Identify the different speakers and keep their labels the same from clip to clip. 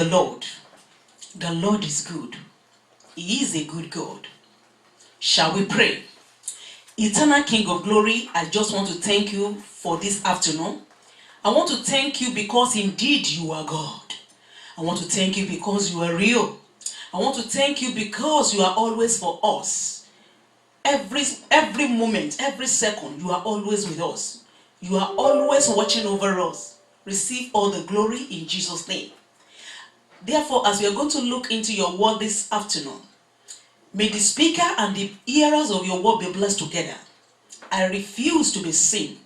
Speaker 1: the Lord. The Lord is good. He is a good God. Shall we pray? Eternal King of glory, I just want to thank you for this afternoon. I want to thank you because indeed you are God. I want to thank you because you are real. I want to thank you because you are always for us. Every moment, every second, you are always with us. You are always watching over us. Receive all the glory in Jesus' name. Therefore, as we are going to look into your word this afternoon, may the speaker and the hearers of your word be blessed together. I refuse to be seen.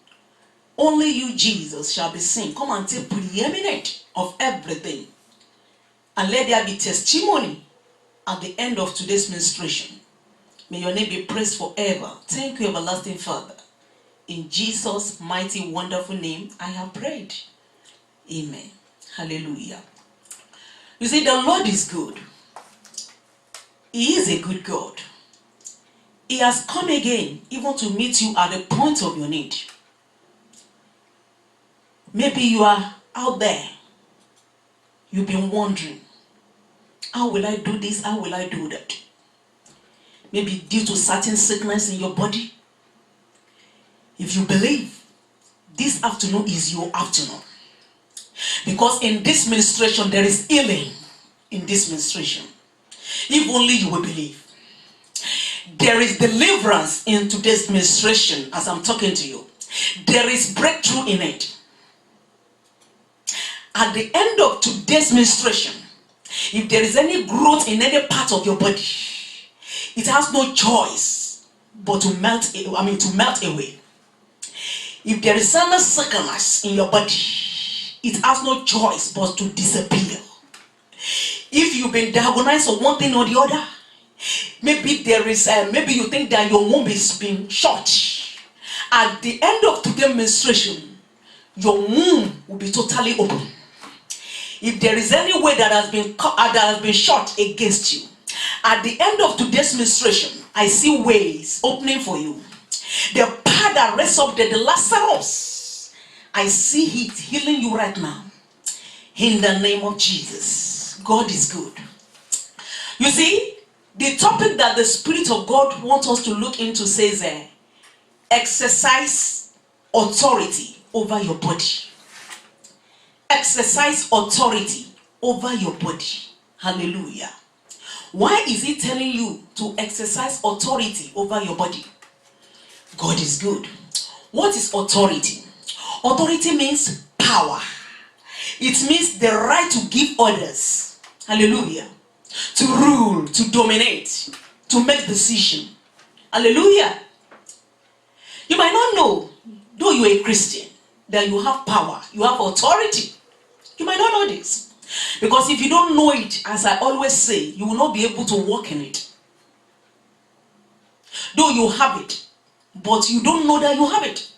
Speaker 1: Only you, Jesus, shall be seen. Come and take preeminent of everything. And let there be testimony at the end of today's ministration. May your name be praised forever. Thank you, everlasting Father. In Jesus' mighty, wonderful name, I have prayed. Amen. Hallelujah. You see, the Lord is good. He is a good God. He has come again, even to meet you at the point of your need. Maybe you are out there. You've been wondering, how will I do this? How will I do that? Maybe due to certain sickness in your body. If you believe, this afternoon is your afternoon. Because in this ministration, there is healing in this ministration. If only you will believe. There is deliverance in today's ministration as I'm talking to you. There is breakthrough in it. At the end of today's ministration, if there is any growth in any part of your body, it has no choice but to melt away. If there is some sickness in your body, it has no choice but to disappear. If you've been diagnosed of one thing or the other, maybe there is, maybe you think that your womb is being short. At the end of today's menstruation, your womb will be totally open. If there is any way that has been shot against you, at the end of today's menstruation, I see ways opening for you. The power that resurrected the Lazarus, I see it healing you right now. In the name of Jesus. God is good. You see, the topic that the Spirit of God wants us to look into says, exercise authority over your body. Exercise authority over your body. Hallelujah. Why is he telling you to exercise authority over your body? God is good. What is authority? Authority means power. It means the right to give orders. Hallelujah. To rule, to dominate, to make decision. Hallelujah. You might not know, though you are a Christian, that you have power, you have authority. You might not know this. Because if you don't know it, as I always say, you will not be able to walk in it. Though you have it, but you don't know that you have it.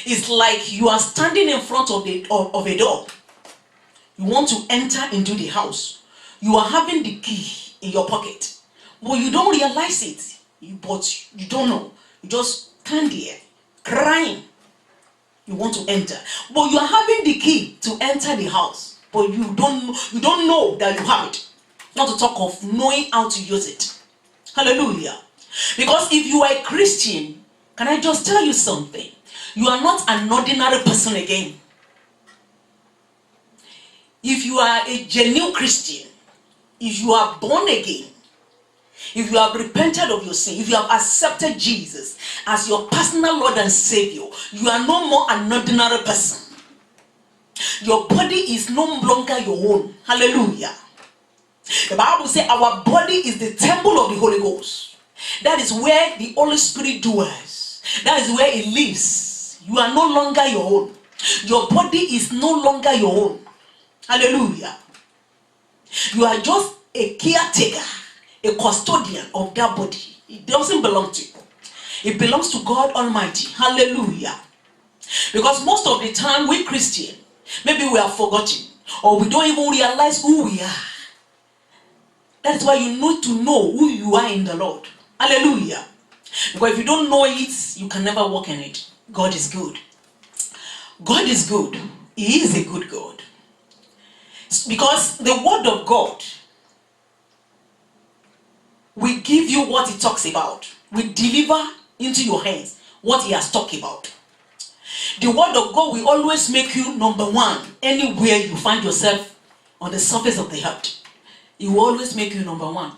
Speaker 1: It's like you are standing in front of a door. You want to enter into the house. You are having the key in your pocket. But you don't realize it. But you don't know. You just stand there, crying. You want to enter. But you are having the key to enter the house. But you don't know that you have it. Not to talk of knowing how to use it. Hallelujah. Because if you are a Christian, can I just tell you something? You are not an ordinary person again. If you are a genuine Christian, if you are born again, if you have repented of your sin, if you have accepted Jesus as your personal Lord and Savior, you are no more an ordinary person. Your body is no longer your own. Hallelujah. The Bible says our body is the temple of the Holy Ghost. That is where the Holy Spirit dwells. That is where it lives. You are no longer your own. Your body is no longer your own. Hallelujah. You are just a caretaker, a custodian of that body. It doesn't belong to you. It belongs to God Almighty. Hallelujah. Because most of the time we Christians, maybe we are forgotten or we don't even realize who we are. That's why you need to know who you are in the Lord. Hallelujah. Because if you don't know it, you can never walk in it. God is good. God is good. He is a good God. Because the word of God will give you what he talks about. We deliver into your hands what he has talked about. The word of God will always make you number one anywhere you find yourself on the surface of the earth. It will always make you number one.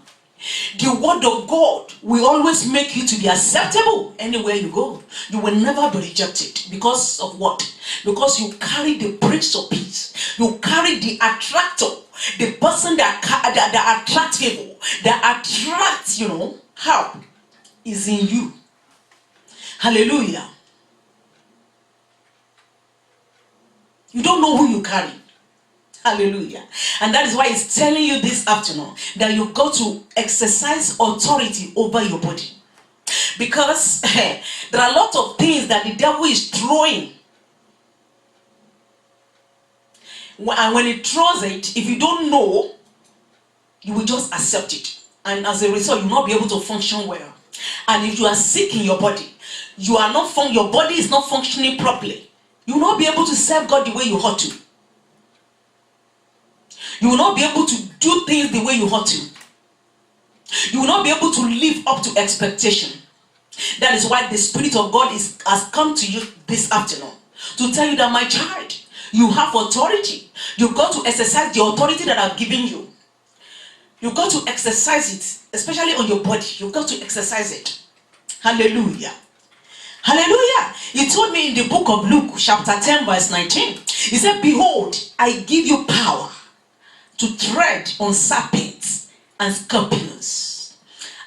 Speaker 1: The word of God will always make you to be acceptable anywhere you go. You will never be rejected. Because of what? Because you carry the Prince of Peace. You carry the attractor. The person that attracts people. That attracts, help is in you. Hallelujah. You don't know who you carry. Hallelujah. And that is why it's telling you this afternoon that you've got to exercise authority over your body. Because there are a lot of things that the devil is throwing. And when he throws it, if you don't know, you will just accept it. And as a result, you will not be able to function well. And if you are sick in your body, your body is not functioning properly. You will not be able to serve God the way you ought to. You will not be able to do things the way you ought to. You will not be able to live up to expectation. That is why the Spirit of God has come to you this afternoon to tell you that, my child, you have authority. You've got to exercise the authority that I've given you. You've got to exercise it, especially on your body. You've got to exercise it. Hallelujah. Hallelujah. He told me in the book of Luke, chapter 10, verse 19. He said, behold, I give you power to tread on serpents and scorpions,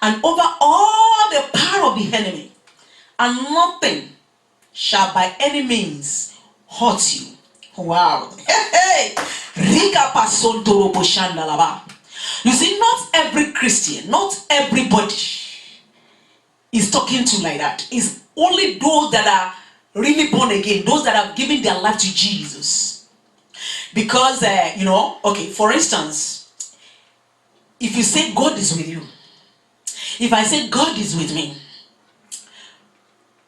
Speaker 1: and over all the power of the enemy, and nothing shall by any means hurt you. Wow. You see, not every Christian, not everybody is talking to like that. It's only those that are really born again, those that have given their life to Jesus. Because, for instance, if you say God is with you, if I say God is with me,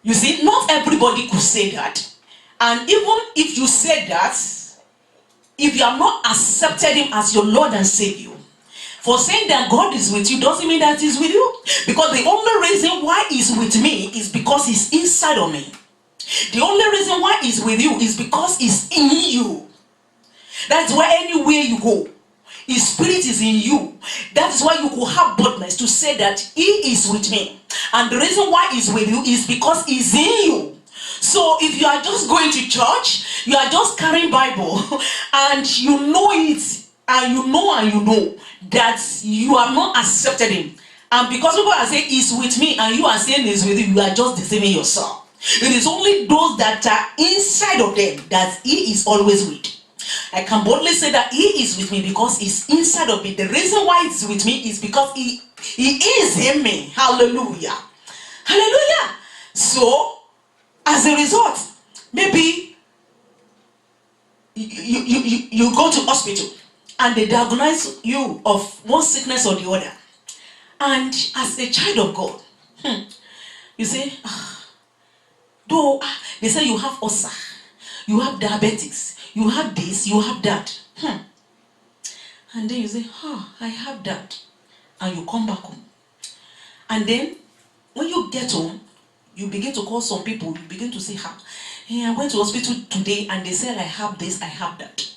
Speaker 1: you see, not everybody could say that. And even if you say that, if you have not accepted him as your Lord and Savior, for saying that God is with you doesn't mean that he's with you. Because the only reason why he's with me is because he's inside of me. The only reason why he's with you is because he's in you. That's why anywhere you go, his spirit is in you. That is why you could have boldness to say that he is with me. And the reason why he's with you is because he's in you. So if you are just going to church, you are just carrying Bible, and you know it, and you know that you have not accepted him. And because people are saying he's with me and you are saying he's with you, you are just deceiving yourself. It is only those that are inside of them that he is always with. I can boldly say that he is with me because he's inside of me. The reason why he's with me is because he is in me. Hallelujah. Hallelujah. So, as a result, maybe you go to hospital and they diagnose you of one sickness or the other. And as a child of God, you say, they say you have ulcer, you have diabetes, you have this, you have that. And then you say, I have that. And you come back home. And then, when you get home, you begin to call some people. You begin to say, hey, I went to hospital today and they said I have this, I have that.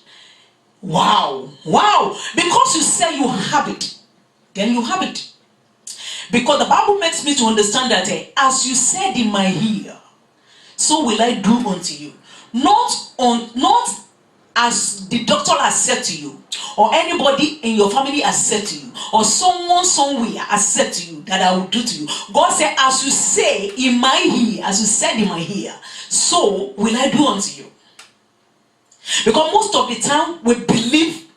Speaker 1: Wow. Wow. Because you say you have it, then you have it. Because the Bible makes me to understand that as you said in my ear, so will I do unto you. Not as the doctor has said to you, or anybody in your family has said to you, or someone somewhere has said to you that I will do to you. God said, as you say in my ear, as you said in my ear, so will I do unto you. Because most of the time we believe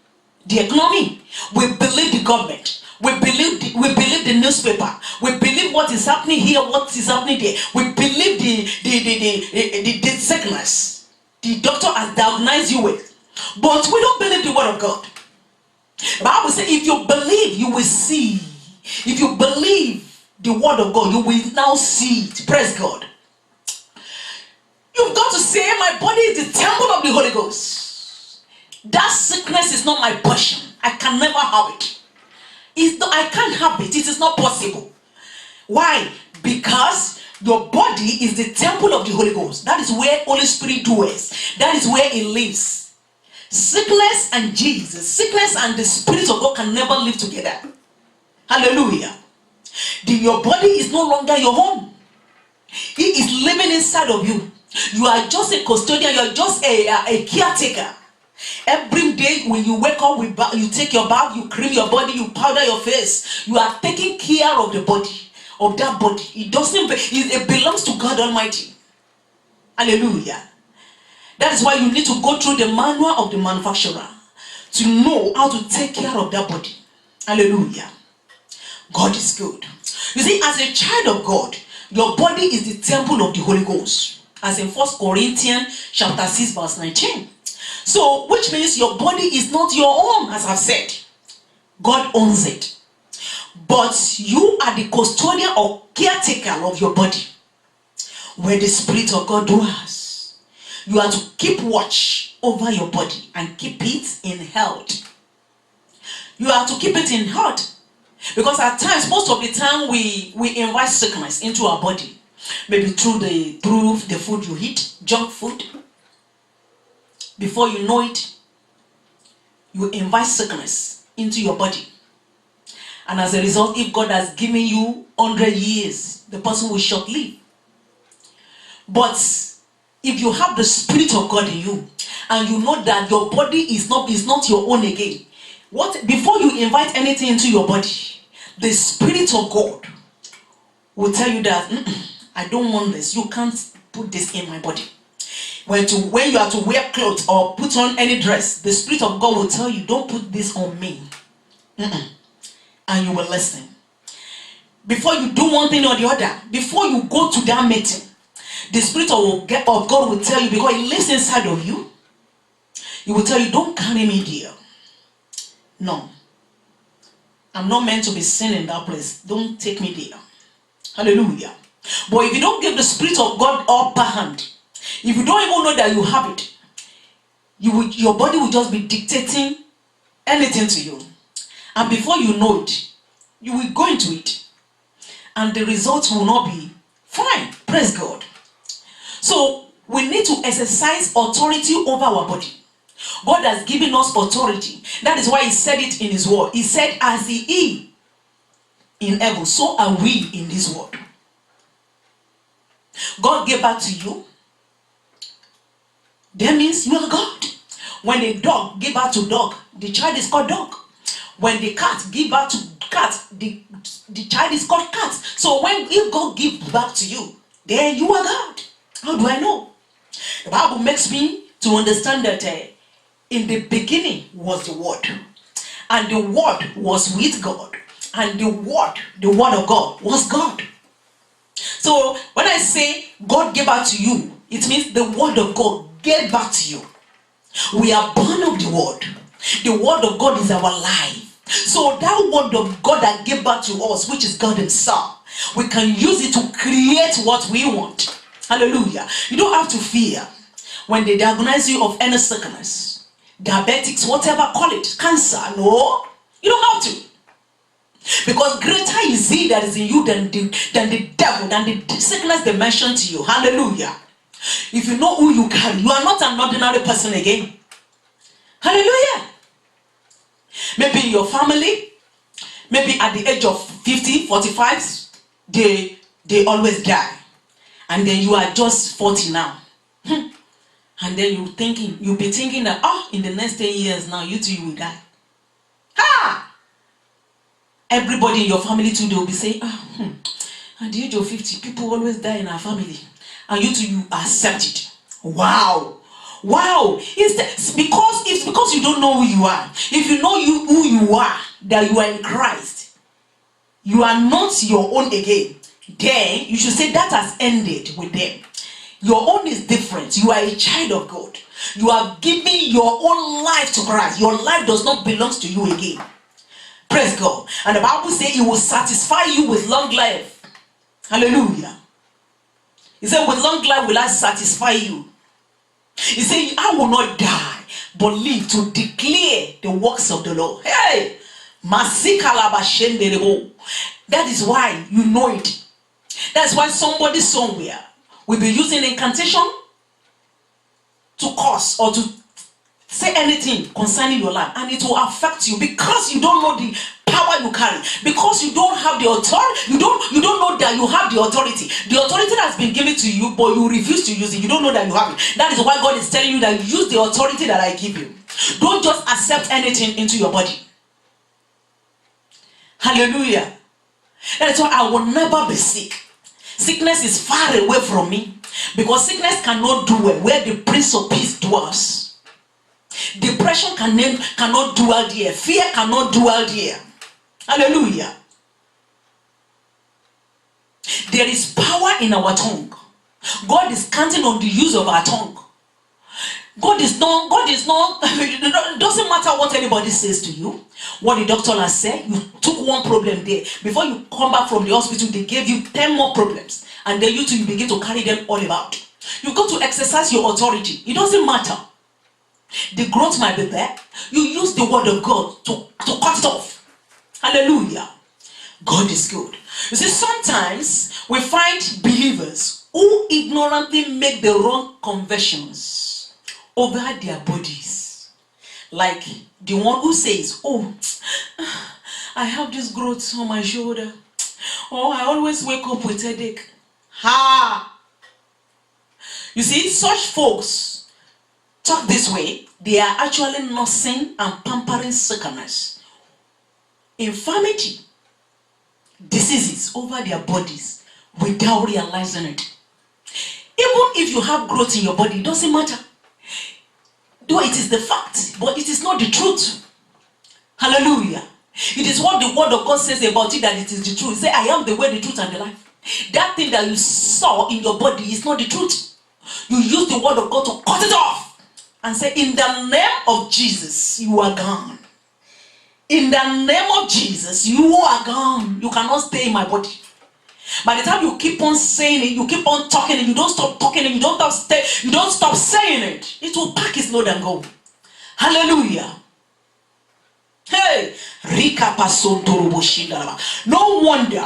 Speaker 1: the economy, we believe the government, we believe the newspaper, we believe what is happening here, what is happening there, we believe the sickness the doctor has diagnosed you with. But we don't believe the word of God. The Bible says if you believe, you will see. If you believe the word of God, you will now see it. Praise God. You've got to say, my body is the temple of the Holy Ghost. That sickness is not my portion. I can never have it. I can't have it. It is not possible. Why? Because your body is the temple of the Holy Ghost. That is where Holy Spirit dwells. That is where it lives. Sickness and Jesus, sickness and the Spirit of God can never live together. Hallelujah. Your body is no longer your home. He is living inside of you. You are just a custodian. You are just a caretaker. Every day when you wake up, you take your bath, you cream your body, you powder your face. You are taking care of the body, of that body. It belongs to God Almighty. Hallelujah. That is why you need to go through the manual of the manufacturer to know how to take care of that body. Hallelujah. God is good. You see, as a child of God, your body is the temple of the Holy Ghost. As in 1 Corinthians chapter 6 verse 19. So, which means your body is not your own, as I've said. God owns it. But you are the custodian or caretaker of your body, where the Spirit of God dwells. You are to keep watch over your body and keep it in health. You are to keep it in health. Because at times, most of the time, we invite sickness into our body. Maybe through the food you eat, junk food. Before you know it, you invite sickness into your body. And as a result, if God has given you 100 years, the person will short live. But if you have the Spirit of God in you, and you know that your body is not your own again, before you invite anything into your body, the Spirit of God will tell you that, I don't want this. You can't put this in my body. When you are to wear clothes or put on any dress, the Spirit of God will tell you, don't put this on me. And you will listen. Before you do one thing or the other, before you go to that meeting, the Spirit of God will tell you, because He lives inside of you, He will tell you, don't carry me there. No. I'm not meant to be seen in that place. Don't take me there. Hallelujah. But if you don't give the Spirit of God upper hand, if you don't even know that you have it, your body will just be dictating anything to you. And before you know it, you will go into it. And the results will not be fine. Praise God. So, we need to exercise authority over our body. God has given us authority. That is why He said it in His word. He said, as He is in heaven, so are we in this world. God gave back to you. That means you are God. When a dog gives birth to dog, the child is called dog. When the cat gives birth to cat, the child is called cat. So if God gives back to you, then you are God. How do I know? The Bible makes me to understand that in the beginning was the Word. And the Word was with God. And the Word of God was God. So when I say God gave back to you, it means the Word of God gave back to you. We are born of the Word. The Word of God is our life. So that Word of God that gave back to us, which is God Himself, we can use it to create what we want. Hallelujah. You don't have to fear when they diagnose you of any sickness, diabetics, whatever, call it, cancer. No, you don't have to. Because greater is He that is in you than the devil, than the sickness they mentioned to you. Hallelujah. If you know who you carry, you are not an ordinary person again. Hallelujah. Maybe in your family, maybe at the age of 50, 45, they always die. And then you are just 40 now. And then you'll be thinking that, in the next 10 years now, you too will die. Everybody in your family too, they will be saying, at the age of 50, people always die in our family. And you too, you accept it. Wow. It's because you don't know who you are. If you know who you are, that you are in Christ, you are not your own again, then you should say that has ended with them. Your own is different. You are a child of God. You are giving your own life to Christ. Your life does not belong to you again. Praise God. And the Bible says He will satisfy you with long life. Hallelujah. He said, with long life will I satisfy you. He said, I will not die, but live to declare the works of the Lord. Hey! That is why you know it. That's why somebody somewhere will be using incantation to curse or to say anything concerning your life, and it will affect you because you don't know the power you carry, because you don't have the authority. You don't know that you have the authority. The authority has been given to you, but you refuse to use it. You don't know that you have it. That is why God is telling you that use the authority that I give you. Don't just accept anything into your body. Hallelujah. That is why I will never be sick. Sickness is far away from me, because sickness cannot dwell where the Prince of Peace dwells. Depression cannot dwell there. Fear cannot dwell there. Hallelujah. There is power in our tongue. God is counting on the use of our tongue. God is not, it doesn't matter what anybody says to you, what the doctor has said. You took one problem there. Before you come back from the hospital, they gave you 10 more problems. And then you begin to carry them all about. You've got to exercise your authority. It doesn't matter. The growth might be there. You use the word of God to cut it off. Hallelujah. God is good. You see, sometimes we find believers who ignorantly make the wrong conversions over their bodies. Like the one who says, oh, I have this growth on my shoulder. Oh, I always wake up with headache. Ha! You see, such folks talk this way. They are actually nursing and pampering sickness, infirmity, diseases over their bodies without realizing it. Even if you have growth in your body, it doesn't matter. Though it is the fact, but it is not the truth. Hallelujah. It is what the word of God says about it, that it is the truth. It says, I am the way, the truth, and the life. That thing that you saw in your body is not the truth. You use the word of God to cut it off and say, in the name of Jesus, you are gone. In the name of Jesus, you are gone. You cannot stay in my body. By the time you keep on saying it, you keep on talking it, you don't stop talking it, you don't stop saying it, it will pack its load and go. Hallelujah. Hey, no wonder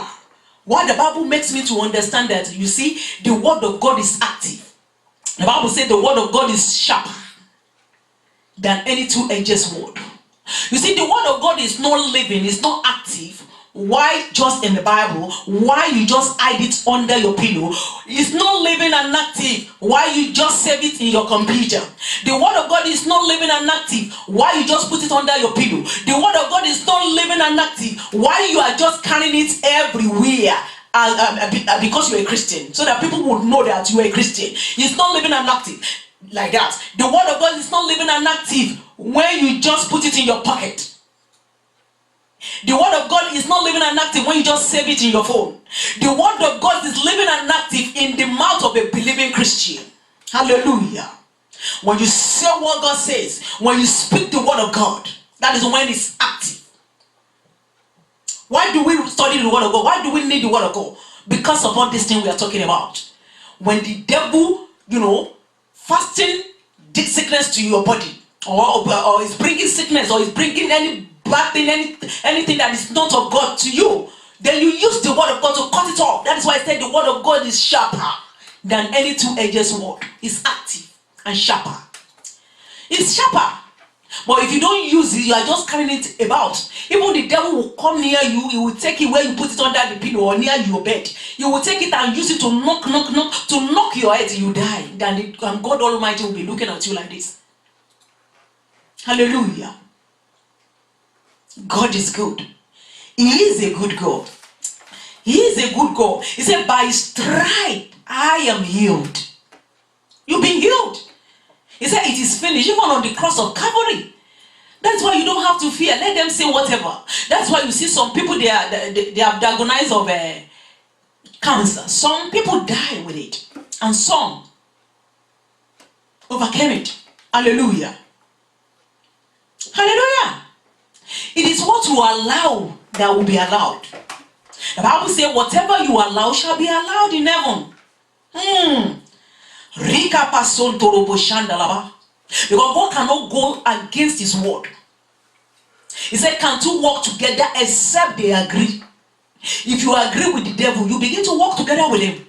Speaker 1: why the Bible makes me to understand that, you see, the word of God is active. The Bible says the word of God is sharper than any two-edged sword. You see, the word of God is not living, it's not active. Why just in the Bible? Why you just hide it under your pillow? It's not living and active. Why you just save it in your computer? The word of God is not living and active. Why you just put it under your pillow? The word of God is not living and active. Why you are just carrying it everywhere? Because you're a Christian, so that people would know that you are a Christian. It's not living and active like that. The word of God is not living and active when you just put it in your pocket. The word of God is not living and active when you just save it in your phone. The word of God is living and active in the mouth of a believing Christian. Hallelujah. When you say what God says, when you speak the word of God, that is when it's active. Why do we study the word of God? Why do we need the word of God? Because of all this thing we are talking about. When the devil, fasting sickness to your body, or is bringing sickness, or is bringing any bad thing, anything that is not of God to you, then you use the word of God to cut it off. That is why I said the word of God is sharper than any two-edged sword. It's active and sharper. It's sharper. But if you don't use it, you are just carrying it about. Even the devil will come near you. He will take it where you put it under the pillow or near your bed. You will take it and use it to knock your head till you die. And God Almighty will be looking at you like this. Hallelujah. God is good. He is a good God. He is a good God. He said, by his stripe I am healed. You've been healed. He said, it is finished, even on the cross of Calvary. That's why you don't have to fear. Let them say whatever. That's why you see some people, they have diagnosed of cancer. Some people die with it. And some overcame it. Hallelujah. Hallelujah. It is what you allow that will be allowed. The Bible says, whatever you allow shall be allowed in heaven. Because God cannot go against his word. He said, can two walk together except they agree? If you agree with the devil, you begin to walk together with him.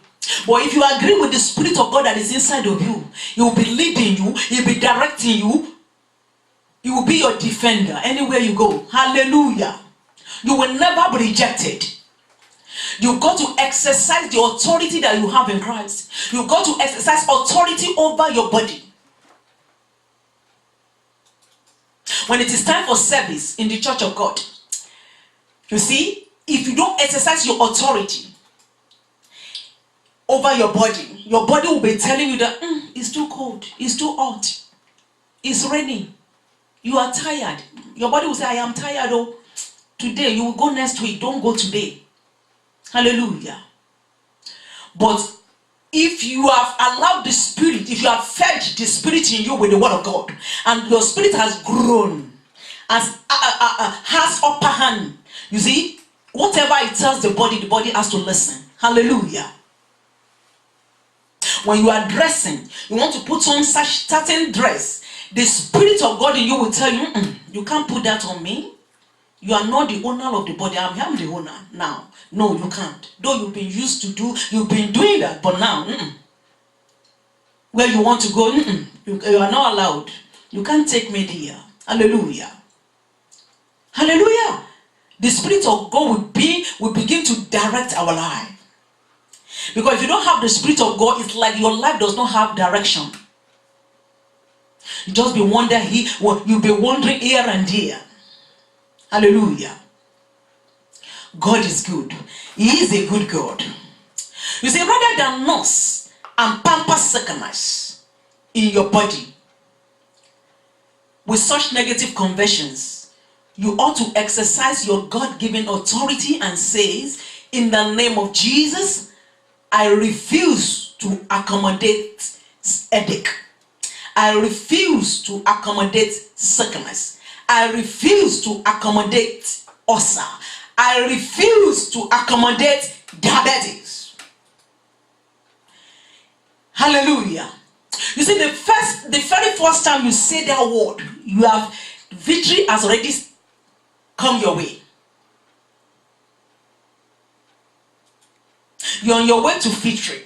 Speaker 1: But if you agree with the Spirit of God that is inside of you, he will be leading you, he will be directing you, he will be your defender anywhere you go. Hallelujah. You will never be rejected. You've got to exercise the authority that you have in Christ. You've got to exercise authority over your body. When it is time for service in the church of God, you see, if you don't exercise your authority over your body will be telling you that it's too cold, it's too hot, it's raining, you are tired. Your body will say, I am tired. Oh, today you will go next week, don't go today. Hallelujah. But if you have allowed the Spirit, if you have fed the Spirit in you with the word of God, and your spirit has grown, has upper hand, you see, whatever it tells the body has to listen. Hallelujah. When you are dressing, you want to put on such certain dress, the Spirit of God in you will tell you, you can't put that on me. You are not the owner of the body. I'm the owner now. No, you can't. Though you've been doing that, but now, where you want to go, you are not allowed. You can't take me there. Hallelujah. Hallelujah. The Spirit of God will begin to direct our life. Because if you don't have the Spirit of God, it's like your life does not have direction. You just be wondering, you'll be wandering here and there. Hallelujah. God is good. He is a good God. You see, rather than nurse and pamper sickness in your body with such negative conversions, you ought to exercise your God-given authority and says, in the name of Jesus, I refuse to accommodate headache. I refuse to accommodate sickness. I refuse to accommodate ulcer. I refuse to accommodate diabetes. Hallelujah. You see, the very first time you say that word, you have victory has already come your way. You're on your way to victory.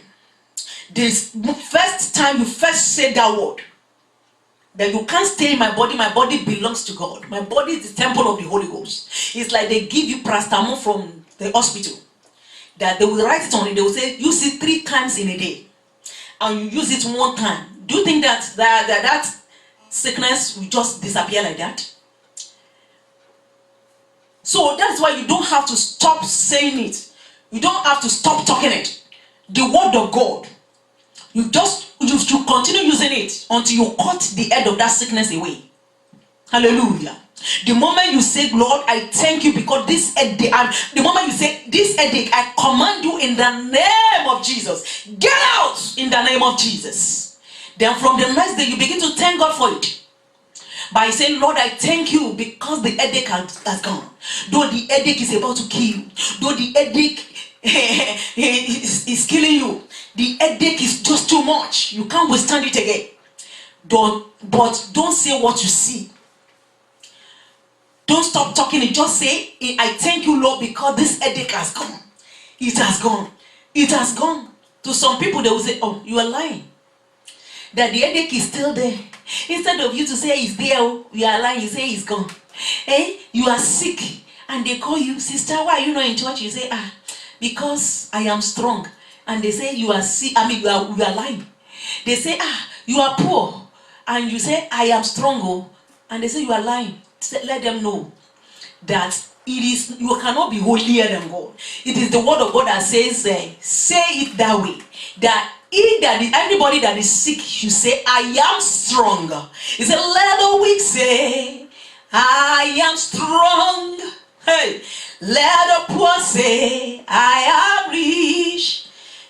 Speaker 1: This first time you first say that word, that you can't stay in my body belongs to God. My body is the temple of the Holy Ghost. It's like they give you paracetamol from the hospital. That they will write it on it, they will say, use it 3 times in a day. And you use it 1 time. Do you think that sickness will just disappear like that? So that's why you don't have to stop saying it. You don't have to stop talking it. The word of God, you should continue using it until you cut the head of that sickness away. Hallelujah. The moment you say, Lord, I thank you because this headache, the moment you say, this headache, I command you in the name of Jesus. Get out in the name of Jesus. Then from the next day, you begin to thank God for it. By saying, Lord, I thank you because the headache has gone. Though the headache is about to kill you, though the headache is killing you, the headache is just too much. You can't withstand it again. But don't say what you see. Don't stop talking it. Just say, I thank you, Lord, because this headache has gone. It has gone. It has gone. To some people, they will say, oh, you are lying. That the headache is still there. Instead of you to say it's there, you are lying, you say it's gone. You are sick. And they call you, sister, why are you not in church? You say, because I am strong. And they say you are sick. You are lying. They say, you are poor. And you say, I am strong. And they say you are lying. Let them know that you cannot be holier than God. It is the word of God that says, say it that way. That anybody that is sick should say, I am strong. He said, let the weak say, I am strong. Hey, let the poor say, I am rich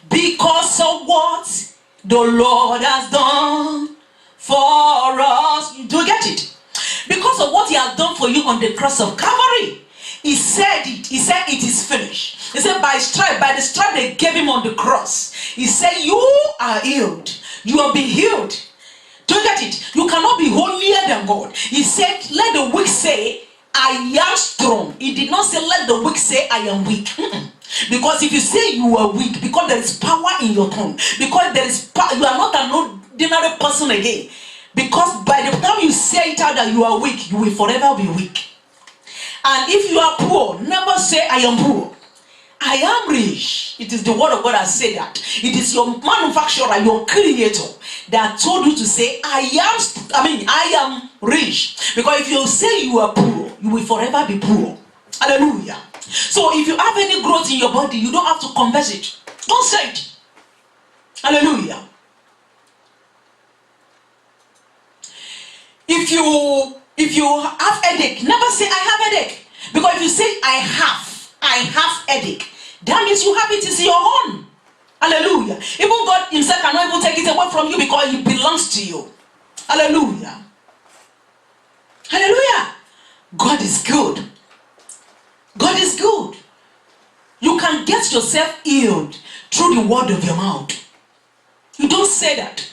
Speaker 1: because of what the Lord has done for us. Do you get it? Because of what he has done for you on the cross of Calvary. He said it. He said it is finished. He said by the stripe they gave him on the cross. He said you are healed. You will be healed. Do you get it? You cannot be holier than God. He said, let the weak say, I am strong. He did not say, let the weak say, I am weak. Because if you say you are weak, because there is power in your tongue, because there is power, you are not an ordinary person again. Because by the time you say it out that you are weak, you will forever be weak. And if you are poor, never say, I am poor. I am rich. It is the word of God that said that. It is your manufacturer, your creator, that told you to say, I am rich. Because if you say you are poor, you will forever be poor. Hallelujah. So if you have any growth in your body, you don't have to confess it. Don't say it. Hallelujah. If you have headache, never say I have headache. Because if you say I have headache, that means you have it is your own. Hallelujah. Even God himself cannot even take it away from you because it belongs to you. Hallelujah. Hallelujah. God is good. God is good. You can get yourself healed through the word of your mouth. You don't say that.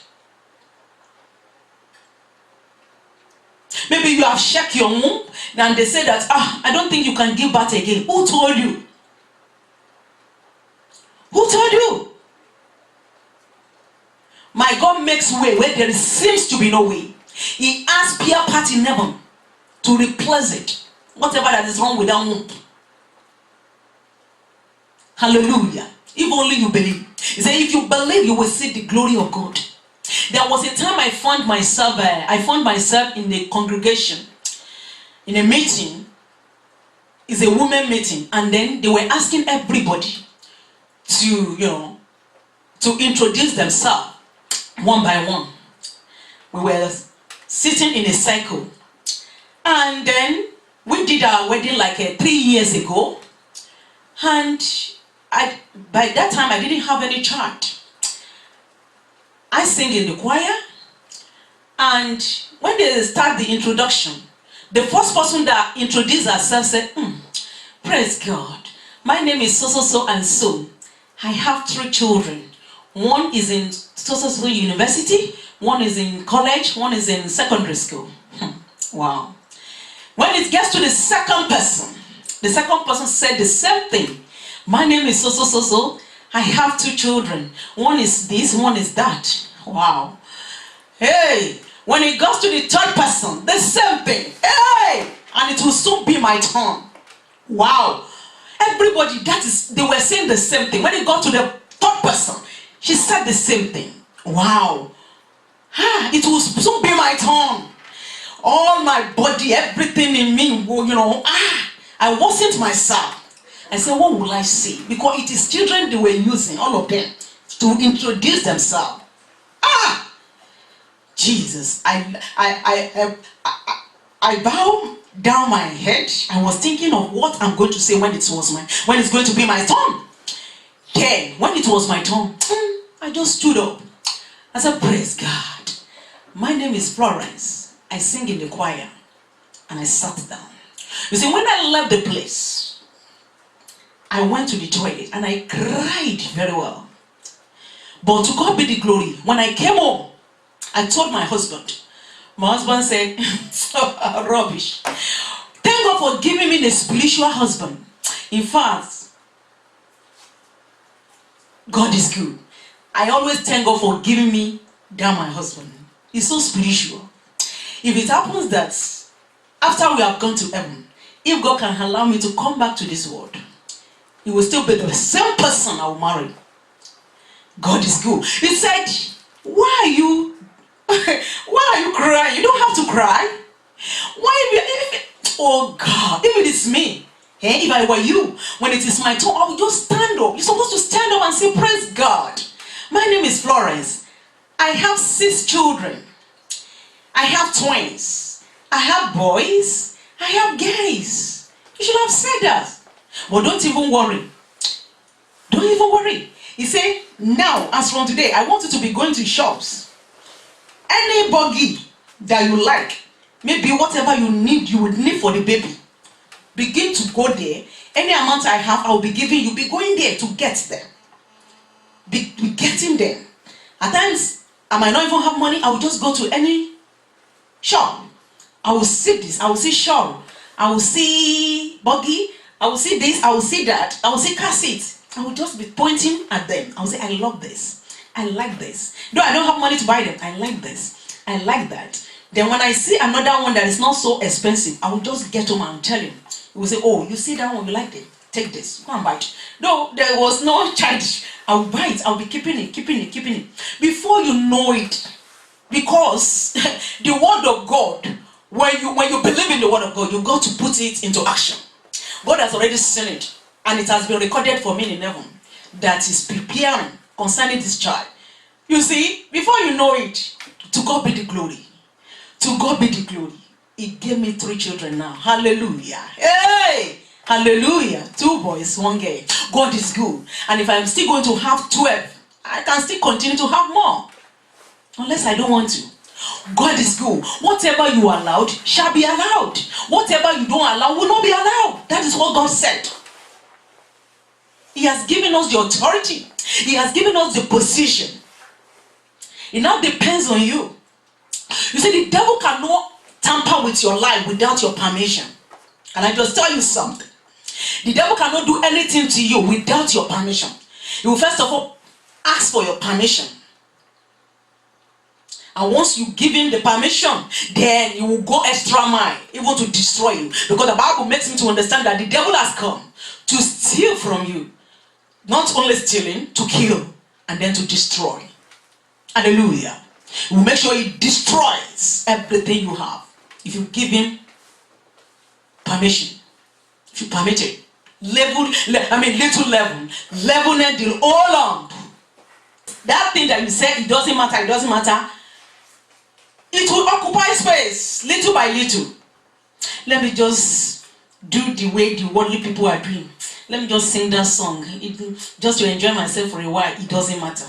Speaker 1: Maybe you have checked your womb and they say that, I don't think you can give birth again. Who told you? Who told you? My God makes way where there seems to be no way. He has spare part in heaven to replace it. Whatever that is wrong with that womb. Hallelujah. If only you believe. He said, if you believe, you will see the glory of God. There was a time I found myself in a congregation, in a meeting. It's a women meeting, and then they were asking everybody to introduce themselves one by one. We were sitting in a circle, and then we did our wedding like 3 years ago, and by that time I didn't have any child. I sing in the choir, and when they start the introduction, the first person that introduced herself said, praise God, my name is so and so. I have 3 children. One is in so university, one is in college, one is in secondary school. Wow. When it gets to the second person said the same thing. My name is so. I have 2 children. One is this, one is that. Wow. Hey, when it goes to the third person, the same thing. Hey, and it will soon be my turn. Wow. Everybody, they were saying the same thing. When it got to the third person, she said the same thing. Wow. It will soon be my turn. All my body, everything in me, I wasn't myself. I said, what will I say? Because it is children they were using, all of them, to introduce themselves. Jesus, I bow down my head. I was thinking of what I'm going to say when it's going to be my turn. Then, when it was my turn, I just stood up. I said, praise God. My name is Florence. I sing in the choir. And I sat down. You see, when I left the place, I went to the toilet and I cried very well. But to God be the glory. When I came home, I told my husband. My husband said, rubbish. Thank God for giving me the spiritual husband. In fact, God is good. I always thank God for giving me that my husband. He's so spiritual. If it happens that after we have gone to heaven, if God can allow me to come back to this world, he will still be the same person I will marry. God is good. He said, why are you crying? You don't have to cry. Oh God, if it is me, if I were you, when it is my turn, I will just stand up. You're supposed to stand up and say, praise God. My name is Florence. I have 6 children. I have twins. I have boys. I have gays. You should have said that. But don't even worry. Don't even worry. He said, now, as from today, I want you to be going to shops. Any buggy that you like, maybe whatever you would need for the baby, begin to go there. Any amount I have, I will be giving you. Be going there to get them. Be getting them. At times, I might not even have money. I will just go to any shop. I will see this. I will see shawl. I will see buggy. I will see this. I will see that. I will see car seats. I will just be pointing at them. I will say, I love this. I like this. Though I don't have money to buy them, I like this. I like that. Then when I see another one that is not so expensive, I will just get home and tell him. He will say, oh, you see that one, you like it? Take this. Go and buy it. No, there was no charge. I will buy it. I will be keeping it. Before you know it, because the word of God, when you believe in the word of God, you got to put it into action. God has already seen it, and it has been recorded for me in heaven that is preparing concerning this child. You see, before you know it, to God be the glory. To God be the glory. He gave me 3 children now. Hallelujah. Hey! Hallelujah. 2 boys, 1 girl. God is good. And if I'm still going to have 12, I can still continue to have more. Unless I don't want to. God is good. Whatever you allowed shall be allowed. Whatever you don't allow will not be allowed. That is what God said. He has given us the authority. He has given us the position. It now depends on you. You see, the devil cannot tamper with your life without your permission. Can I just tell you something? The devil cannot do anything to you without your permission. He will first of all ask for your permission. And once you give him the permission, then he will go extra mile, even to destroy you. Because the Bible makes him to understand that the devil has come to steal from you. Not only stealing, to kill and then to destroy. Hallelujah. He will make sure he destroys everything you have. If you give him permission. If you permit it. Little level. Level till all on. That thing that you said, it doesn't matter. It will occupy space, little by little. Let me just do the way the worldly people are doing. Let me just sing that song. Just to enjoy myself for a while, it doesn't matter.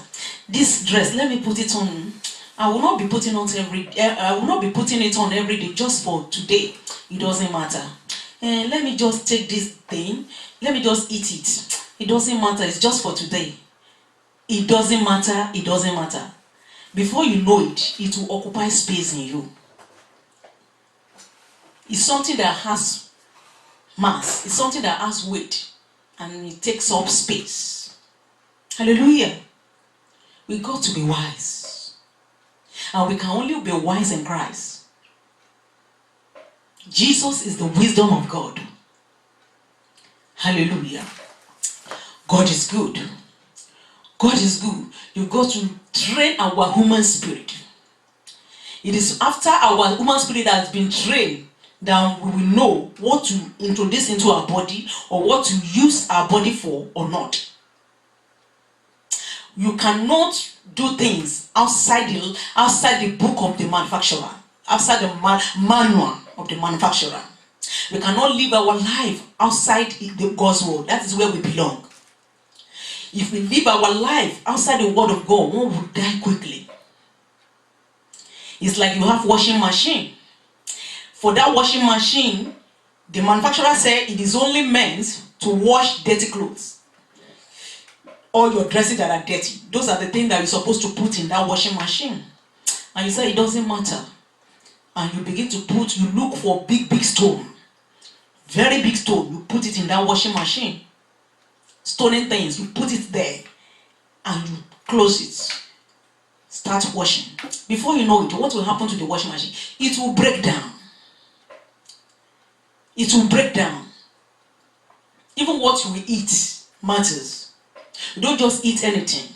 Speaker 1: This dress, let me put it on. I will not be putting it on every day just for today. It doesn't matter. Let me just take this thing. Let me just eat it. It doesn't matter. It's just for today. It doesn't matter. Before you know it, it will occupy space in you. It's something that has mass. It's something that has weight. And it takes up space. Hallelujah. We got to be wise. And we can only be wise in Christ. Jesus is the wisdom of God. Hallelujah. God is good. God is good. You've got to train our human spirit. It is after our human spirit has been trained that we will know what to introduce into our body or what to use our body for or not. You cannot do things outside the book of the manufacturer, outside the manual of the manufacturer. We cannot live our life outside the God's word. That is where we belong. If we live our life outside the word of God, one will die quickly. It's like you have washing machine. For that washing machine, the manufacturer said it is only meant to wash dirty clothes. All your dresses that are dirty. Those are the things that you're supposed to put in that washing machine. And you say it doesn't matter. And you begin to you look for big stone. Very big stone. You put it in that washing machine. Stolen things, you put it there. And you close it. Start washing. Before you know it, what will happen to the washing machine? It will break down. It will break down. Even what you will eat matters. You don't just eat anything.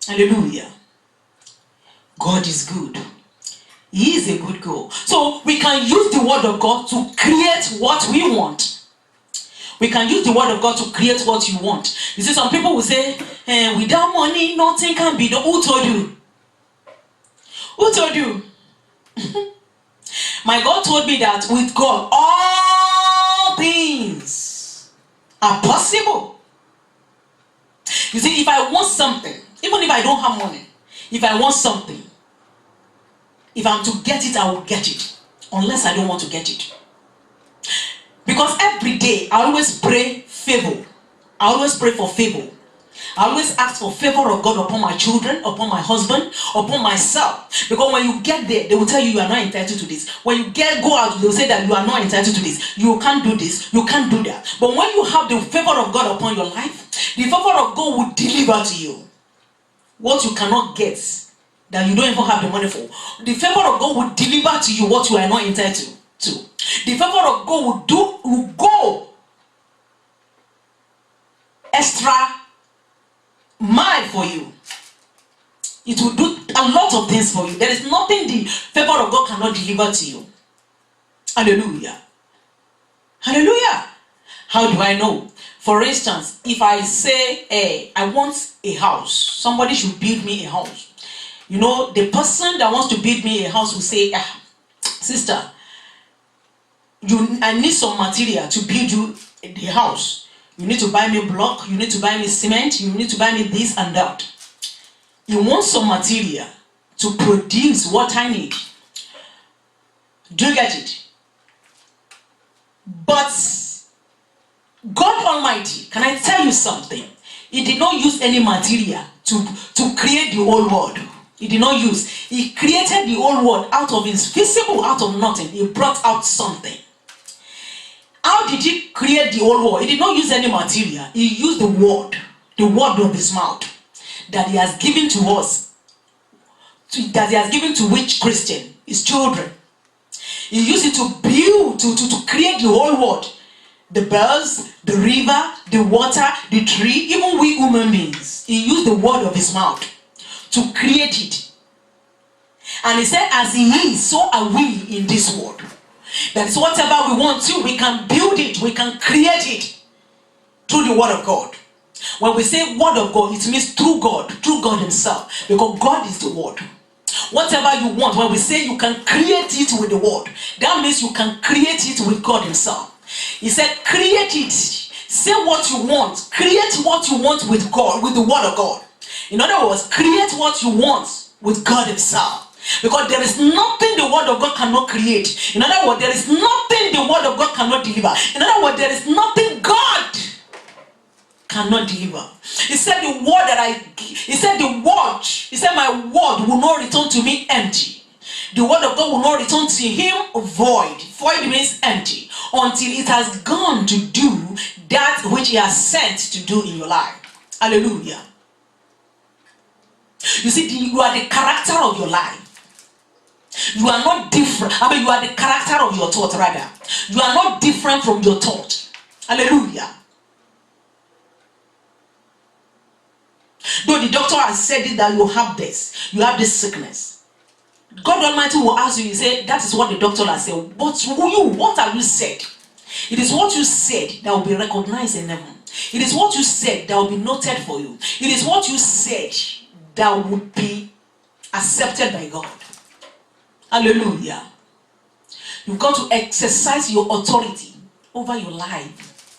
Speaker 1: Hallelujah. God is good. He is a good God. So we can use the word of God to create what we want. We can use the word of God to create what you want. You see, some people will say, without money, nothing can be done. Who told you? Who told you? My God told me that with God, all things are possible. You see, if I want something, even if I don't have money, if I want something, if I'm to get it, I will get it. Unless I don't want to get it. Because every day, I always pray favor. I always pray for favor. I always ask for favor of God upon my children, upon my husband, upon myself. Because when you get there, they will tell you are not entitled to this. When you go out, they will say that you are not entitled to this. You can't do this. You can't do that. But when you have the favor of God upon your life, the favor of God will deliver to you what you cannot get, that you don't even have the money for. The favor of God will deliver to you what you are not entitled to. The favor of God will go extra mile for you. It will do a lot of things for you. There is nothing the favor of God cannot deliver to you. Hallelujah. Hallelujah. How do I know? For instance, if I say, hey, I want a house, somebody should build me a house. You know, the person that wants to build me a house will say, sister, I need some material to build you the house. You need to buy me block, you need to buy me cement, you need to buy me this and that. You want some material to produce what I need. Do you get it? But God Almighty, can I tell you something? He did not use any material to create the whole world. He did not use. He created the whole world out of his visible, out of nothing. He brought out something. How did he create the whole world? He did not use any material. He used the word of his mouth that he has given to us, that he has given to which Christian? His children. He used it to build, to create the whole world. The birds, the river, the water, the tree, even we human beings. He used the word of his mouth to create it. And he said, as he is, so are we in this world. That is whatever we want to, we can build it, we can create it through the word of God. When we say word of God, it means through God himself. Because God is the word. Whatever you want, when we say you can create it with the word, that means you can create it with God himself. He said, create it. Say what you want. Create what you want with God, with the word of God. In other words, create what you want with God himself. Because there is nothing the word of God cannot create. In other words, there is nothing the word of God cannot deliver. In other words, there is nothing God cannot deliver. He said the word my word will not return to me empty. The word of God will not return to him void. Void means empty. Until it has gone to do that which he has sent to do in your life. Hallelujah. You see, you are the character of your life. You are not different. You are the character of your thought, rather. You are not different from your thought. Hallelujah. Though the doctor has said it that you have this sickness. God Almighty will ask you, he said, that is what the doctor has said. But what have you said? It is what you said that will be recognized in heaven. It is what you said that will be noted for you. It is what you said that would be accepted by God. Hallelujah. You've got to exercise your authority over your life.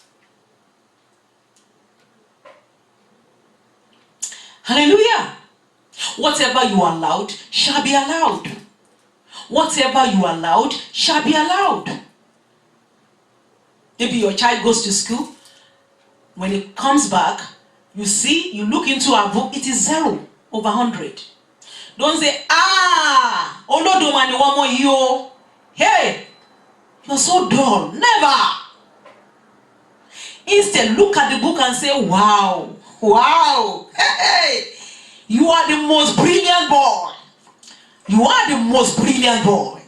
Speaker 1: Hallelujah. Whatever you are allowed shall be allowed. Whatever you are allowed shall be allowed. Maybe your child goes to school. When it comes back, you look into a book, it is 0 over 100. Don't say, hey, you're so dull. Never. Instead, look at the book and say, wow, hey, you are the most brilliant boy. You are the most brilliant boy.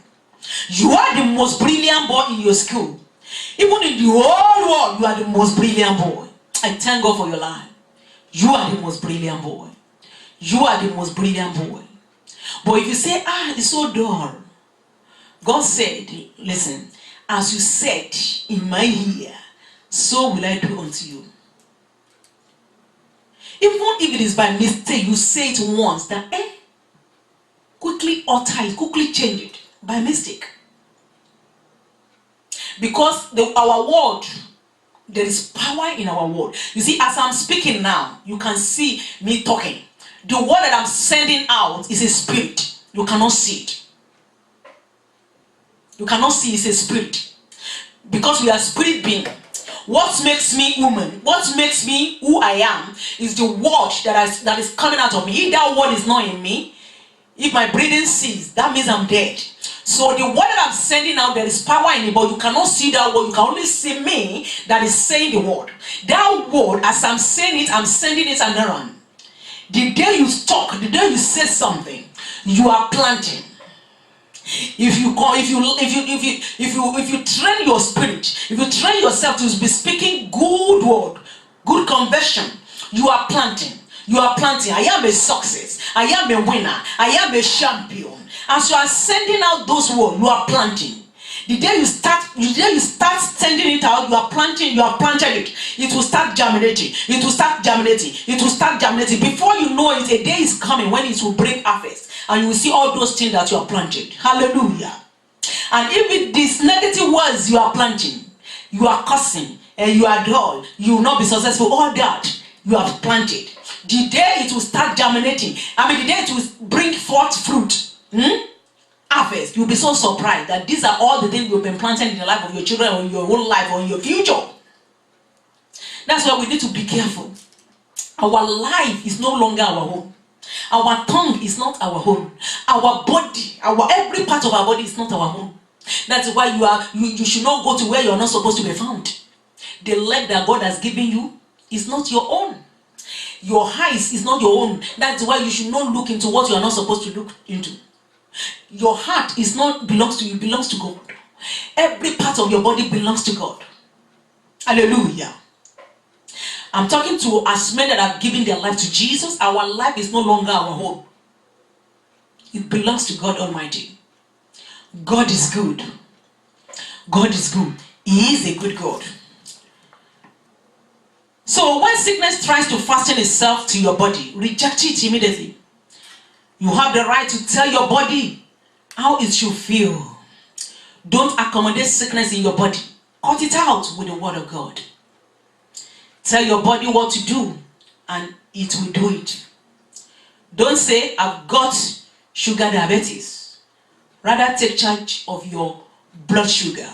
Speaker 1: You are the most brilliant boy in your school. Even in the whole world, you are the most brilliant boy. I thank God for your life. You are the most brilliant boy. You are the most brilliant boy. But if you say, it's so dull, God said, listen, as you said in my ear, so will I do unto you. Even if it is by mistake, you say it once, that quickly utter it, quickly change it by mistake. Because our word, there is power in our word. You see, as I'm speaking now, you can see me talking. The word that I'm sending out is a spirit. You cannot see it. You cannot see it's a spirit. Because we are spirit being. What makes me human, what makes me who I am, is the word that is coming out of me. If that word is not in me, if my breathing ceases, that means I'm dead. So the word that I'm sending out, there is power in it, but you cannot see that word. You can only see me that is saying the word. That word, as I'm saying it, I'm sending it and around. The day you talk, the day you say something, you are planting. If you train your spirit, if you train yourself to be speaking good word, good conversion, you are planting. You are planting. I am a success. I am a winner. I am a champion. As you are sending out those words, you are planting. The day you start sending it out, you are planting. You have planted it. It will start germinating. It will start germinating. It will start germinating. Before you know it, a day is coming when it will bring harvest, and you will see all those things that you are planted. Hallelujah. And if it these negative words you are planting, you are cursing, and you are dull, you will not be successful. All that you have planted. The day it will start germinating, the day it will bring forth fruit, harvest, you'll be so surprised that these are all the things you've been planting in the life of your children, or in your whole life, or in your future. That's why we need to be careful. Our life is no longer our own. Our tongue is not our own. Our body, every part of our body is not our own. That's why you should not go to where you're not supposed to be found. The leg that God has given you is not your own. Your eyes is not your own. That's why you should not look into what you are not supposed to look into. Your heart belongs to you, belongs to God. Every part of your body belongs to God. Hallelujah. I'm talking to as men that have given their life to Jesus. Our life is no longer our own. It belongs to God Almighty. God is good. God is good. He is a good God. So when sickness tries to fasten itself to your body, reject it immediately. You have the right to tell your body how it should feel. Don't accommodate sickness in your body. Cut it out with the word of God. Tell your body what to do, and it will do it. Don't say, I've got sugar diabetes. Rather, take charge of your blood sugar.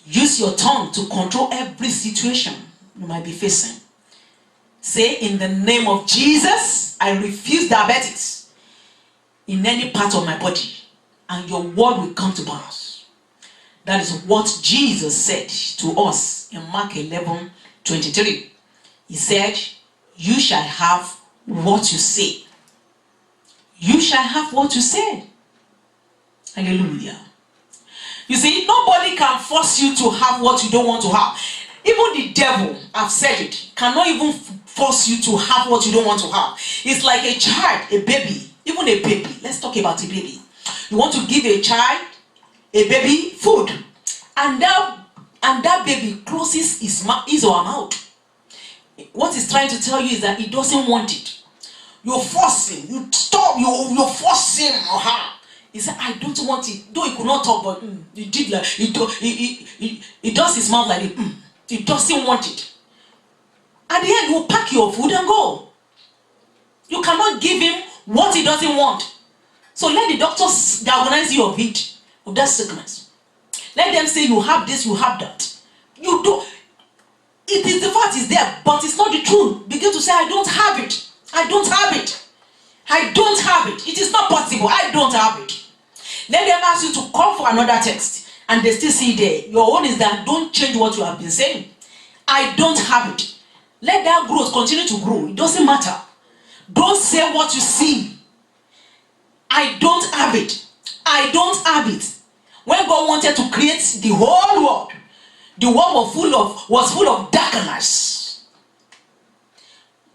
Speaker 1: Use your tongue to control every situation you might be facing. Say, in the name of Jesus, I refuse diabetes in any part of my body, and your word will come to pass. That is what Jesus said to us in Mark 11:23. He said, you shall have what you say. You shall have what you say. Hallelujah. You see, nobody can force you to have what you don't want to have. Even the devil, I've said it, cannot even force you to have what you don't want to have. It's like a child, a baby, even a baby. Let's talk about a baby. You want to give a child, a baby, food, and that baby closes his or her mouth. What he's trying to tell you is that he doesn't want it. You're forcing, you you're forcing or her. He said, I don't want it. Though he could not talk, but he did like he does his mouth like it. He doesn't want it. At the end, you pack your food and go. You cannot give him what he doesn't want. So let the doctors diagnose you of it, of that sickness. Let them say you have this, you have that. You do. It is the fact is there, but it's not the truth. Begin to say, I don't have it. I don't have it. I don't have it. It is not possible. I don't have it. Let them ask you to call for another text, and they still see there. Your own is that don't change what you have been saying. I don't have it. Let that growth continue to grow. It doesn't matter. Don't say what you see. I don't have it. I don't have it. When God wanted to create the whole world, the world was full of darkness.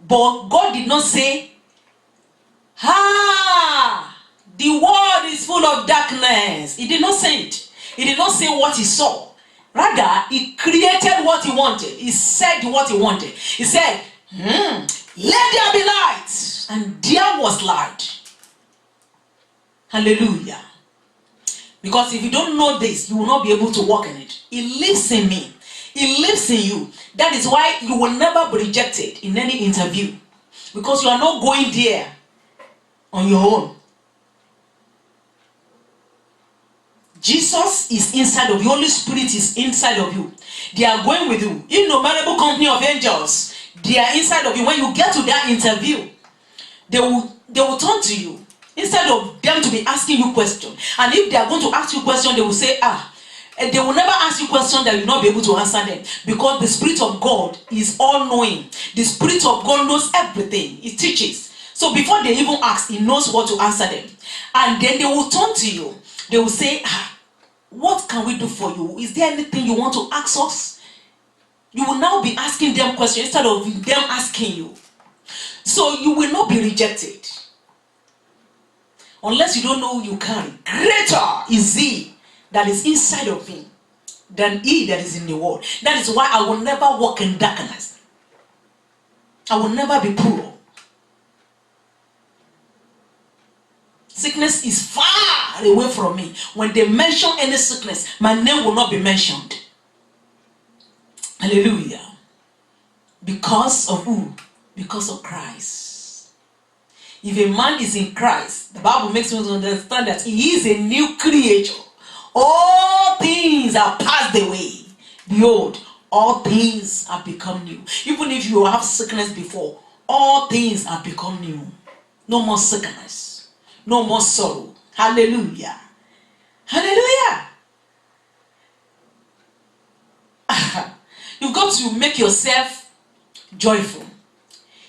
Speaker 1: But God did not say, the world is full of darkness. He did not say it. He did not say what he saw. Rather, he created what he wanted. He said what he wanted. He said, let there be light. And there was light. Hallelujah. Because if you don't know this, you will not be able to walk in it. It lives in me. It lives in you. That is why you will never be rejected in any interview. Because you are not going there on your own. Jesus is inside of you. Holy Spirit is inside of you. They are going with you. Innumerable company of angels. They are inside of you. When you get to that interview, they will turn to you. Instead of them to be asking you questions. And if they are going to ask you questions, they will say, and they will never ask you questions that you will not be able to answer them. Because the Spirit of God is all-knowing. The Spirit of God knows everything. He teaches. So before they even ask, He knows what to answer them. And then they will turn to you. They will say, what can we do for you? Is there anything you want to ask us? You will now be asking them questions instead of them asking you. So you will not be rejected. Unless you don't know who you carry. Greater is He that is inside of me than he that is in the world. That is why I will never walk in darkness. I will never be poor. Sickness is far away from me. When they mention any sickness, my name will not be mentioned. Hallelujah. Because of who? Because of Christ. If a man is in Christ, the Bible makes me understand that he is a new creature. All things are passed away. Behold, all things have become new. Even if you have sickness before, all things have become new. No more sickness. No more sorrow. Hallelujah. Hallelujah. You've got to make yourself joyful.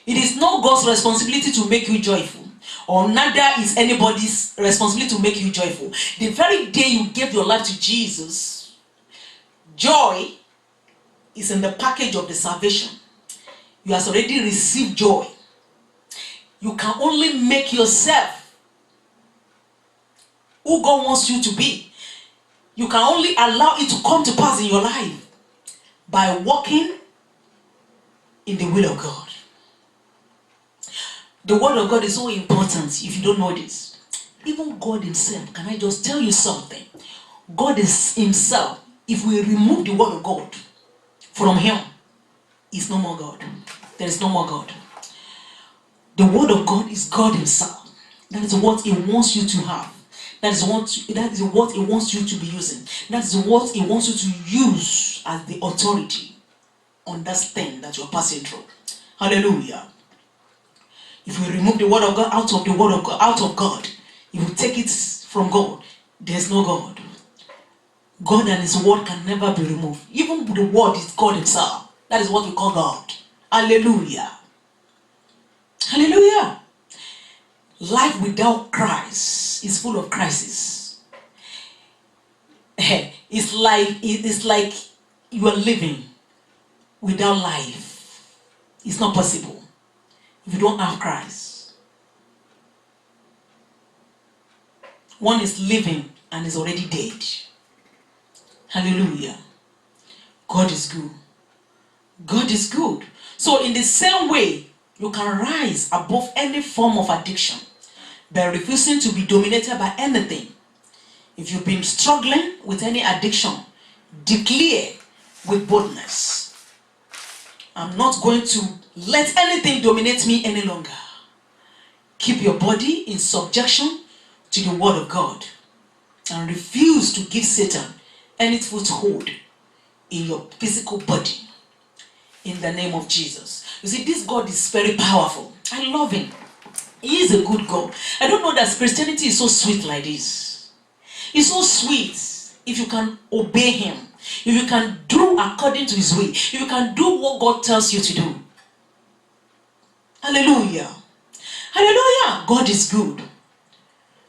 Speaker 1: It is not God's responsibility to make you joyful, or neither is anybody's responsibility to make you joyful. The very day you gave your life to Jesus, joy is in the package of the salvation. You have already received joy. You can only make yourself who God wants you to be. You can only allow it to come to pass in your life by walking in the will of God. The word of God is so important if you don't know this. Even God himself, can I just tell you something? God is himself, if we remove the word of God from him, is no more God. There is no more God. The word of God is God himself. That is what he wants you to have. That is what he wants you to be using. That is what he wants you to use as the authority on that thing that you're passing through. Hallelujah. If we remove the word of God out of the word of God, out of God, if we take it from God, there's no God. God and his word can never be removed. Even the word is God himself. That is what we call God. Hallelujah. Hallelujah. Life without Christ is full of crisis. It's like you are living without life. It's not possible if you don't have Christ. One is living and is already dead. Hallelujah. God is good. God is good. So in the same way, you can rise above any form of addiction by refusing to be dominated by anything. If you've been struggling with any addiction, declare with boldness, I'm not going to let anything dominate me any longer. Keep your body in subjection to the word of God and refuse to give Satan any foothold in your physical body. In the name of Jesus. You see, this God is very powerful. I love him. He is a good God. I don't know that Christianity is so sweet like this. It's so sweet if you can obey him. If you can do according to his way. If you can do what God tells you to do. Hallelujah. Hallelujah. God is good.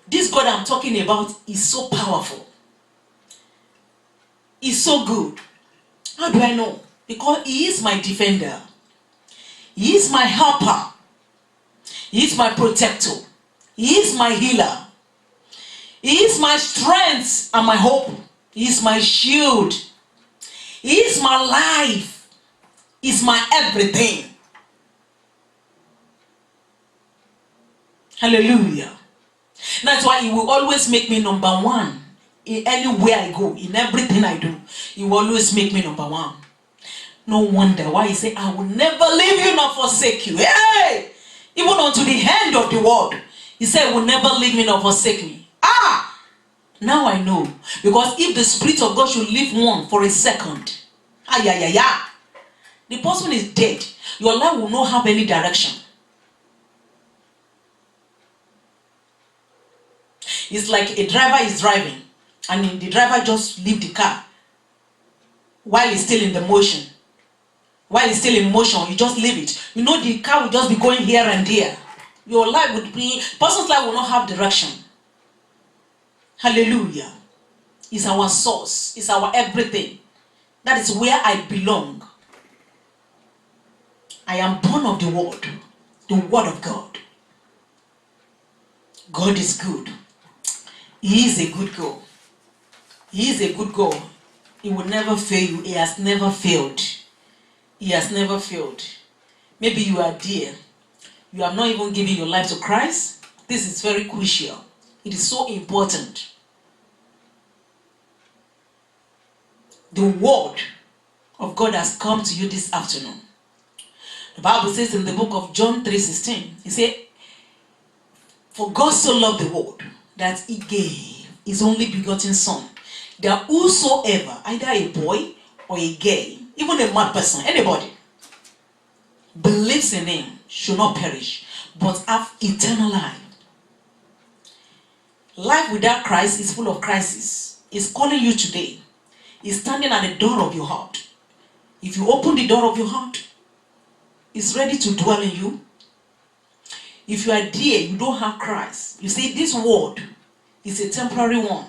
Speaker 1: This God I'm talking about is so powerful. He's so good. How do I know? Because he is my defender. He is my helper. He is my protector. He is my healer. He is my strength and my hope. He is my shield. He is my life. He is my everything. Hallelujah. That's why he will always make me number one. In anywhere I go, in everything I do, he will always make me number one. No wonder why he said, I will never leave you nor forsake you. Hey! Even unto the end of the world. He said, will never leave me nor forsake me. Now I know. Because if the Spirit of God should leave one for a second, the person is dead. Your life will not have any direction. It's like a driver is driving and the driver just leave the car while it's still in the motion. While it's still in motion, you just leave it. You know the car will just be going here and there. Your life would be, person's life will not have direction. Hallelujah. It's our source. It's our everything. That is where I belong. I am born of the Word of God. God is good. He is a good God. He is a good God. He will never fail you. He has never failed. He has never failed. Maybe you are there. You have not even given your life to Christ. This is very crucial. It is so important. The Word of God has come to you this afternoon. The Bible says in the book of John 3:16, it says, "For God so loved the world that he gave his only begotten Son, that whosoever, either a boy or a girl, even a mad person, anybody, believes in him should not perish, but have eternal life." Life without Christ is full of crisis. He's calling you today. He's standing at the door of your heart. If you open the door of your heart, He's ready to dwell in you. If you are there, you don't have Christ. You see, this world is a temporary one.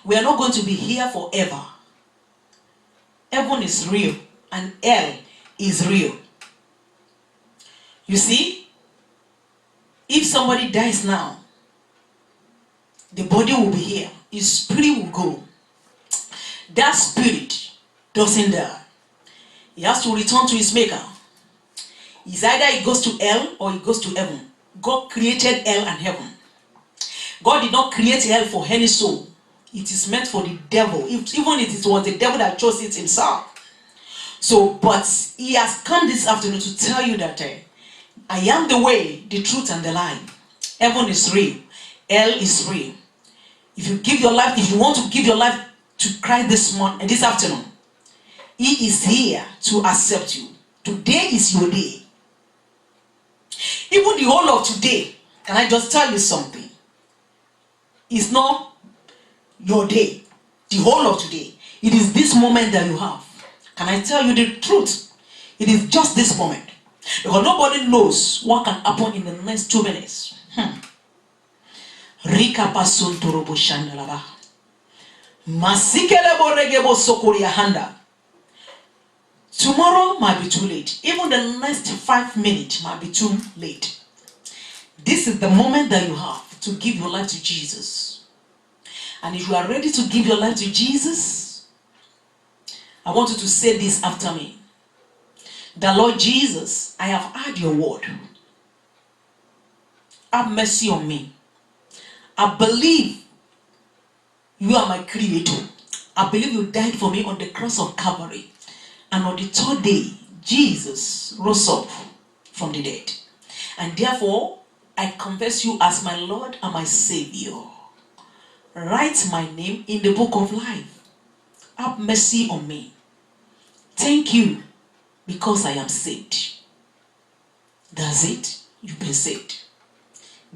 Speaker 1: We are not going to be here forever. Heaven is real and hell is real. You see, if somebody dies now, the body will be here. His spirit will go. That spirit doesn't die. He has to return to his maker. It's either he goes to hell or he goes to heaven. God created hell and heaven. God did not create hell for any soul. It is meant for the devil. Even if it was the devil that chose it himself. So, but he has come this afternoon to tell you that I am the way, the truth, and the life. Heaven is real. Hell is real. If you give your life, if you want to give your life to Christ this afternoon, He is here to accept you. Today is your day. Even the whole of today, can I just tell you something? It's not your day. The whole of today. It is this moment that you have. Can I tell you the truth? It is just this moment. Because nobody knows what can happen in the next 2 minutes. Rika pasun turubu shandalaba. Masikele boregebo sokoria handa. Tomorrow might be too late. Even the next 5 minutes might be too late. This is the moment that you have to give your life to Jesus. And if you are ready to give your life to Jesus, I want you to say this after me. The Lord Jesus, I have heard your word. Have mercy on me. I believe you are my creator. I believe you died for me on the cross of Calvary. And on the third day, Jesus rose up from the dead. And therefore, I confess you as my Lord and my Savior. Write my name in the book of life. Have mercy on me. Thank you because I am saved. That's it. You've been saved.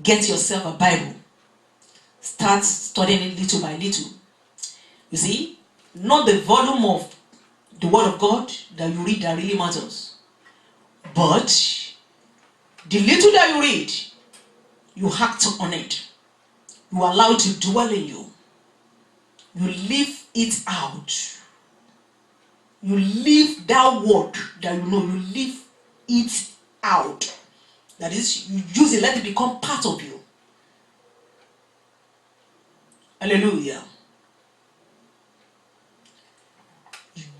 Speaker 1: Get yourself a Bible. Start studying it little by little. You see, not the volume of the Word of God that you read that really matters. But the little that you read, you act on it. You allow it to dwell in you. You live it out. You live that word that you know. You live it out. That is, you use it, let it become part of you. Hallelujah.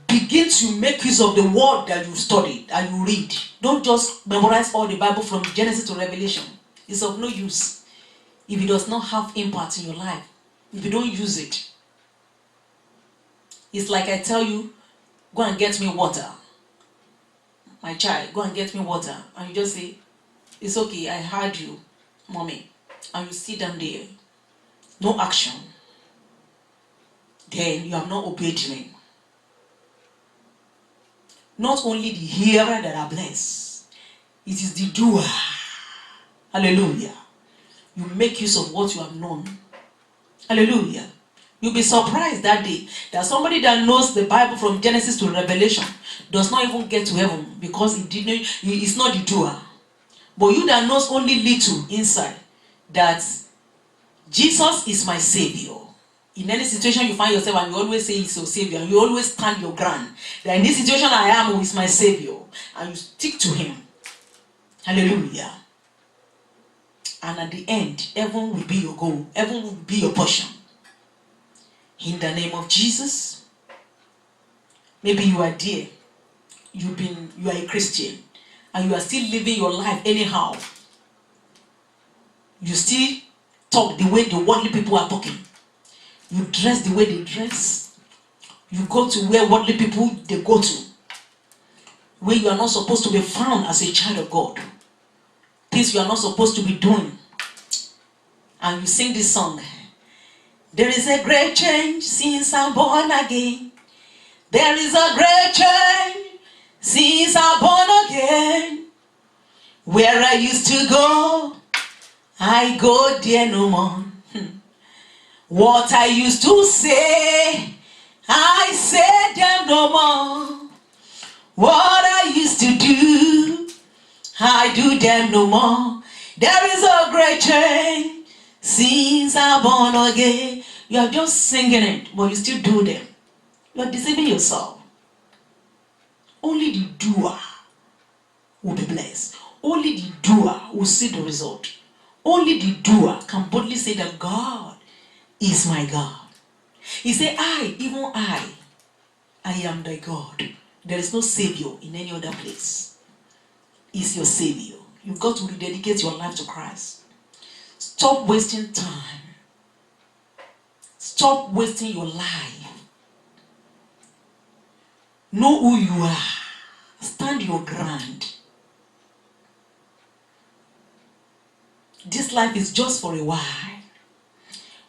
Speaker 1: Begin to make use of the word that you studied and you read. Don't just memorize all the Bible from Genesis to Revelation. It's of no use if it does not have impact in your life. If you don't use it. It's like I tell you, go and get me water. My child, go and get me water. And you just say, it's okay, I heard you, mommy. And you sit down there. No action. then you have not obeyed me. Not only the hearer that are blessed, it is the doer. Hallelujah. You make use of what you have known. Hallelujah. You'll be surprised that day that somebody that knows the Bible from Genesis to Revelation does not even get to heaven because he's not the doer. But you that knows only little inside, that Jesus is my Savior. In any situation you find yourself and you always say he's your Savior, and you always stand your ground, that in this situation I am who is my Savior, and you stick to him. Hallelujah. And at the end, heaven will be your goal. Heaven will be your portion. In the name of Jesus. Maybe you are there. You are a Christian. And you are still living your life anyhow. You still talk the way the worldly people are talking. You dress the way they dress. You go to where worldly people they go to. Where you are not supposed to be found as a child of God. Things you are not supposed to be doing. And you sing this song. There is a great change since I'm born again. There is a great change since I'm born again. Where I used to go, I go there no more. What I used to say, I say them no more. What I used to do, I do them no more. There is a great change since I'm born again. You are just singing it, but you still do them. You are deceiving yourself. Only the doer will be blessed. Only the doer will see the result. Only the doer can boldly say that God is my God. He said, even I am thy God. There is no Savior in any other place. He's your Savior. You've got to rededicate your life to Christ. Stop wasting time. Stop wasting your life. Know who you are. Stand your ground. This life is just for a while.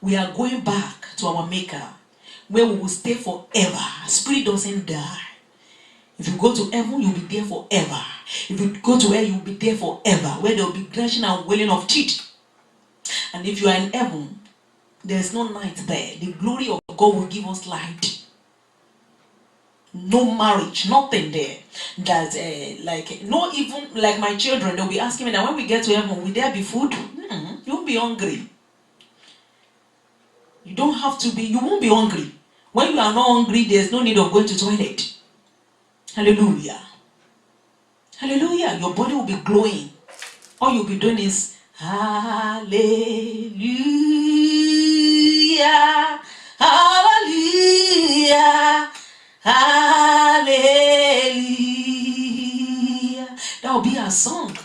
Speaker 1: We are going back to our Maker, where we will stay forever. Spirit doesn't die. If you go to heaven, you'll be there forever. If you go to hell, you'll be there forever, where there will be gnashing and wailing of teeth. And if you are in heaven, there is no night there. The glory of God will give us light. No marriage, nothing there. That not even like my children, they'll be asking me that when we get to heaven, will there be food? You won't be hungry. You don't have to be, you won't be hungry. When you are not hungry, there's no need of going to toilet. Hallelujah. Hallelujah. Your body will be glowing. All you'll be doing is hallelujah. Hallelujah. Hallelujah. That will be our song.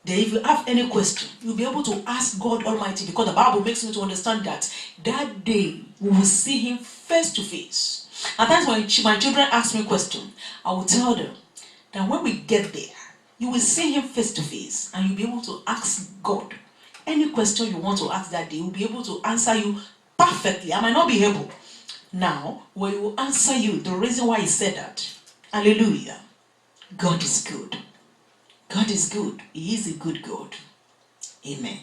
Speaker 1: Then if you have any question, you'll be able to ask God Almighty, because the Bible makes me to understand that that day we will see him face to face. And that's when my children ask me a question. I will tell them that when we get there, you will see him face to face, and you'll be able to ask God any question you want to ask that day. He will be able to answer you perfectly. I might not be able. Now, when he will answer you, the reason why he said that. Hallelujah. God is good. God is good. He is a good God. Amen.